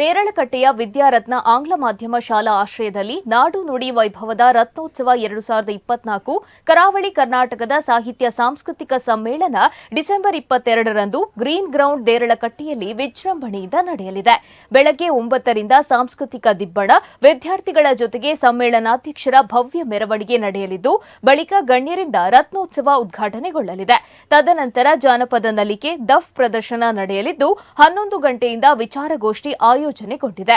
ದೇರಳಕಟ್ಟೆಯ ವಿದ್ಯಾರತ್ನ ಆಂಗ್ಲ ಮಾಧ್ಯಮ ಶಾಲಾ ಆಶ್ರಯದಲ್ಲಿ ನಾಡು ನುಡಿ ವೈಭವದ ರತ್ನೋತ್ಸವ 2024 ಕರಾವಳಿ ಕರ್ನಾಟಕದ ಸಾಹಿತ್ಯ ಸಾಂಸ್ಕೃತಿಕ ಸಮ್ಮೇಳನ ಡಿಸೆಂಬರ್ 22ರಂದು ಗ್ರೀನ್ ಗ್ರೌಂಡ್ ದೇರಳಕಟ್ಟೆಯಲ್ಲಿ ವಿಜೃಂಭಣೆಯಿಂದ ನಡೆಯಲಿದೆ. ಬೆಳಗ್ಗೆ 9 ರಿಂದ ಸಾಂಸ್ಕೃತಿಕ ದಿಬ್ಬಣ, ವಿದ್ಯಾರ್ಥಿಗಳ ಜೊತೆಗೆ ಸಮ್ಮೇಳನಾಧ್ಯಕ್ಷರ ಭವ್ಯ ಮೆರವಣಿಗೆ ನಡೆಯಲಿದ್ದು, ಬಳಿಕ ಗಣ್ಯರಿಂದ ರತ್ನೋತ್ಸವ ಉದ್ಘಾಟನೆಗೊಳ್ಳಲಿದೆ. ತದನಂತರ ಜಾನಪದ ನಲಿಕೆ, ದಫ್ ಪ್ರದರ್ಶನ ನಡೆಯಲಿದ್ದು 11 ಗಂಟೆಯಿಂದ ವಿಚಾರಗೋಷ್ಠಿ ಆಯೋಜನೆಗೊಂಡಿದೆ.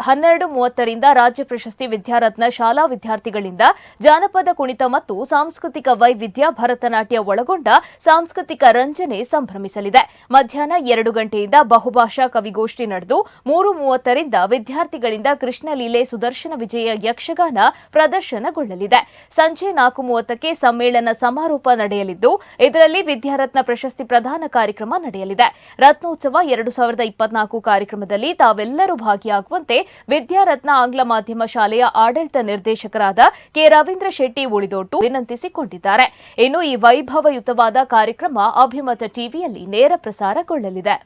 12:30 ರಿಂದ ರಾಜ್ಯ ಪ್ರಶಸ್ತಿ ವಿದ್ಯಾರತ್ನ ಶಾಲಾ ವಿದ್ಯಾರ್ಥಿಗಳಿಂದ ಜಾನಪದ ಕುಣಿತ ಮತ್ತು ಸಾಂಸ್ಕೃತಿಕ ವೈವಿಧ್ಯ, ಭರತನಾಟ್ಯ ಒಳಗೊಂಡ ಸಾಂಸ್ಕೃತಿಕ ರಂಜನೆ ಸಂಭ್ರಮಿಸಲಿದೆ. ಮಧ್ಯಾಹ್ನ 2 ಗಂಟೆಯಿಂದ ಬಹುಭಾಷಾ ಕವಿಗೋಷ್ಠಿ ನಡೆದು 3:30 ರಿಂದ ವಿದ್ಯಾರ್ಥಿಗಳಿಂದ ಕೃಷ್ಣಲೀಲೆ, ಸುದರ್ಶನ ವಿಜಯ ಯಕ್ಷಗಾನ ಪ್ರದರ್ಶನಗೊಳ್ಳಲಿದೆ. ಸಂಜೆ 4:30ಕ್ಕೆ ಸಮ್ಮೇಳನ ಸಮಾರೋಪ ನಡೆಯಲಿದ್ದು, ಇದರಲ್ಲಿ ವಿದ್ಯಾರತ್ನ ಪ್ರಶಸ್ತಿ ಪ್ರದಾನ ಕಾರ್ಯಕ್ರಮ ನಡೆಯಲಿದೆ. ರತ್ನೋತ್ಸವ 2024 ಕಾರ್ಯಕ್ರಮದಲ್ಲಿ ತಾವೆಲ್ಲರೂ ಭಾಗಿಯಾಗುವಂತೆ ವಿದ್ಯಾರತ್ನ ಆಂಗ್ಲ ಮಾಧ್ಯಮ ಶಾಲೆಯ ಆಡಳಿತ ನಿರ್ದೇಶಕರಾದ ಕೆ. ರವೀಂದ್ರ ಶೆಟ್ಟಿ ಉಳಿದೋಟು ವಿನಂತಿಸಿಕೊಂಡಿದ್ದಾರೆ. ಇನ್ನು ಈ ವೈಭವಯುತವಾದ ಕಾರ್ಯಕ್ರಮ ಅಭಿಮತ ಟಿವಿಯಲ್ಲಿ ನೇರ ಪ್ರಸಾರಗೊಳ್ಳಲಿದೆ.